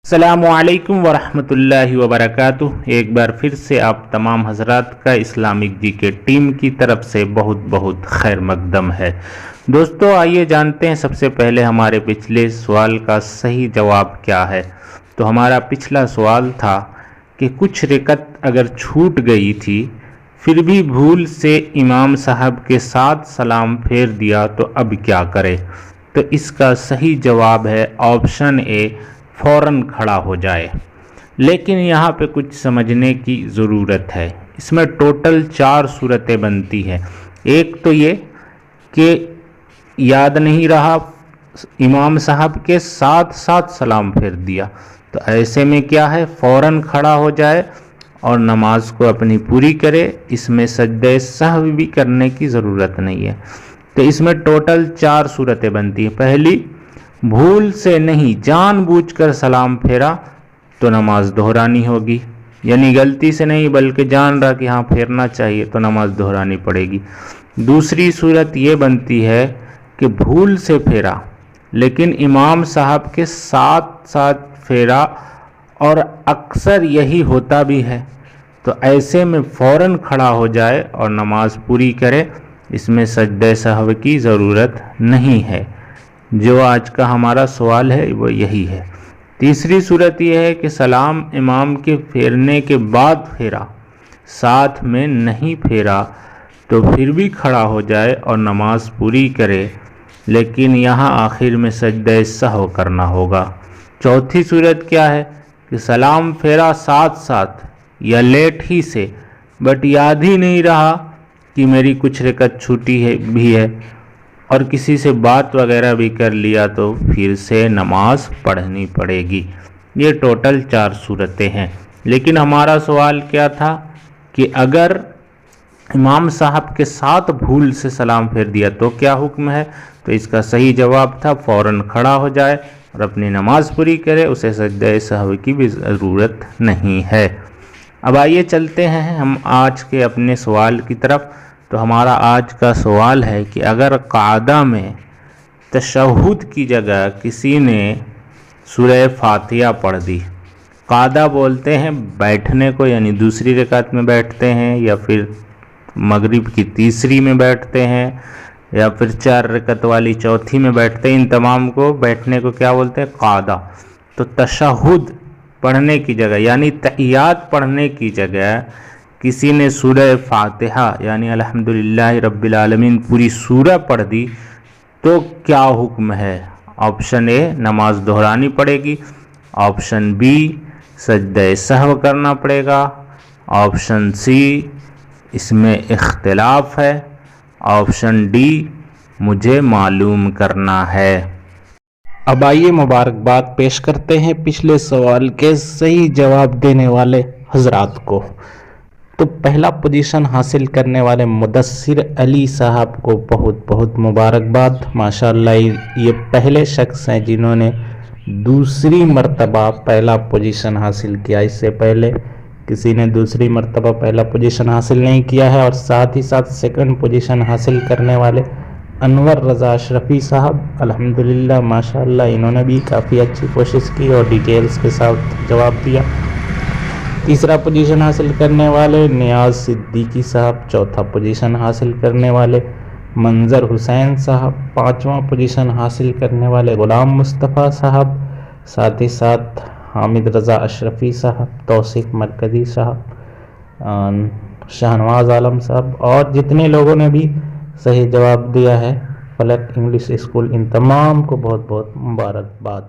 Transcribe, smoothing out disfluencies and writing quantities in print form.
السلام علیکم ورحمۃ اللہ وبرکاتہ۔ ایک بار پھر سے آپ تمام حضرات کا اسلامک جی کے ٹیم کی طرف سے بہت بہت خیر مقدم ہے۔ دوستو آئیے جانتے ہیں سب سے پہلے ہمارے پچھلے سوال کا صحیح جواب کیا ہے۔ تو ہمارا پچھلا سوال تھا کہ کچھ رکعت اگر چھوٹ گئی تھی پھر بھی بھول سے امام صاحب کے ساتھ سلام پھیر دیا تو اب کیا کرے؟ تو اس کا صحیح جواب ہے آپشن اے، فوراً کھڑا ہو جائے۔ لیکن یہاں پہ کچھ سمجھنے کی ضرورت ہے۔ اس میں ٹوٹل 4 صورتیں بنتی ہیں۔ ایک تو یہ کہ یاد نہیں رہا، امام صاحب کے ساتھ ساتھ سلام پھیر دیا، تو ایسے میں کیا ہے، فوراً کھڑا ہو جائے اور نماز کو اپنی پوری کرے۔ اس میں سجدہ سہو بھی کرنے کی ضرورت نہیں ہے۔ تو اس میں ٹوٹل 4 صورتیں بنتی ہیں۔ پہلی، بھول سے نہیں جان بوجھ کر سلام پھیرا تو نماز دہرانی ہوگی، یعنی غلطی سے نہیں بلکہ جان رہا کہ ہاں پھیرنا چاہیے تو نماز دہرانی پڑے گی۔ دوسری صورت یہ بنتی ہے کہ بھول سے پھیرا لیکن امام صاحب کے ساتھ ساتھ پھیرا، اور اکثر یہی ہوتا بھی ہے، تو ایسے میں فوراً کھڑا ہو جائے اور نماز پوری کرے۔ اس میں سجدہ سہو کی ضرورت نہیں ہے۔ جو آج کا ہمارا سوال ہے وہ یہی ہے۔ تیسری صورت یہ ہے کہ سلام امام کے پھیرنے کے بعد پھیرا، ساتھ میں نہیں پھیرا، تو پھر بھی کھڑا ہو جائے اور نماز پوری کرے، لیکن یہاں آخر میں سجدہ سہو کرنا ہوگا۔ چوتھی صورت کیا ہے کہ سلام پھیرا ساتھ ساتھ یا لیٹ ہی سے، بٹ یاد ہی نہیں رہا کہ میری کچھ رکعت چھوٹی ہے بھی ہے، اور کسی سے بات وغیرہ بھی کر لیا تو پھر سے نماز پڑھنی پڑے گی۔ یہ ٹوٹل 4 صورتیں ہیں۔ لیکن ہمارا سوال کیا تھا کہ اگر امام صاحب کے ساتھ بھول سے سلام پھیر دیا تو کیا حکم ہے؟ تو اس کا صحیح جواب تھا فوراً کھڑا ہو جائے اور اپنی نماز پوری کرے، اسے سجدہ سہو کی بھی ضرورت نہیں ہے۔ اب آئیے چلتے ہیں ہم آج کے اپنے سوال کی طرف۔ تو ہمارا آج کا سوال ہے کہ اگر قعدہ میں تشہد کی جگہ کسی نے سورہ فاتحہ پڑھ دی، قعدہ بولتے ہیں بیٹھنے کو، یعنی دوسری رکعت میں بیٹھتے ہیں یا پھر مغرب کی تیسری میں بیٹھتے ہیں یا پھر 4 رکعت والی چوتھی میں بیٹھتے ہیں، ان تمام کو بیٹھنے کو کیا بولتے ہیں؟ قعدہ۔ تو تشہد پڑھنے کی جگہ یعنی تحیات پڑھنے کی جگہ کسی نے سورہ فاتحہ یعنی الحمدللہ رب العالمین پوری سورہ پڑھ دی تو کیا حکم ہے؟ آپشن اے، نماز دہرانی پڑے گی۔ آپشن بی، سجدہ سہو کرنا پڑے گا۔ آپشن سی، اس میں اختلاف ہے۔ آپشن ڈی، مجھے معلوم کرنا ہے۔ اب آئیے مبارکباد پیش کرتے ہیں پچھلے سوال کے صحیح جواب دینے والے حضرات کو۔ تو پہلا پوزیشن حاصل کرنے والے مدثر علی صاحب کو بہت بہت مبارکباد۔ ماشاءاللہ یہ پہلے شخص ہیں جنہوں نے دوسری مرتبہ پہلا پوزیشن حاصل کیا۔ اس سے پہلے کسی نے دوسری مرتبہ پہلا پوزیشن حاصل نہیں کیا ہے۔ اور ساتھ ہی ساتھ سیکنڈ پوزیشن حاصل کرنے والے انور رضا اشرفی صاحب، الحمدللہ ماشاءاللہ انہوں نے بھی کافی اچھی کوشش کی اور ڈیٹیلز کے ساتھ جواب دیا۔ تیسرا پوزیشن حاصل کرنے والے نیاز صدیقی صاحب، چوتھا پوزیشن حاصل کرنے والے منظر حسین صاحب، پانچواں پوزیشن حاصل کرنے والے غلام مصطفیٰ صاحب، ساتھ ہی ساتھ حامد رضا اشرفی صاحب، توثیق مرکزی صاحب، شاہنواز عالم صاحب، اور جتنے لوگوں نے بھی صحیح جواب دیا ہے فلک انگلش اسکول، ان تمام کو بہت بہت مبارکباد۔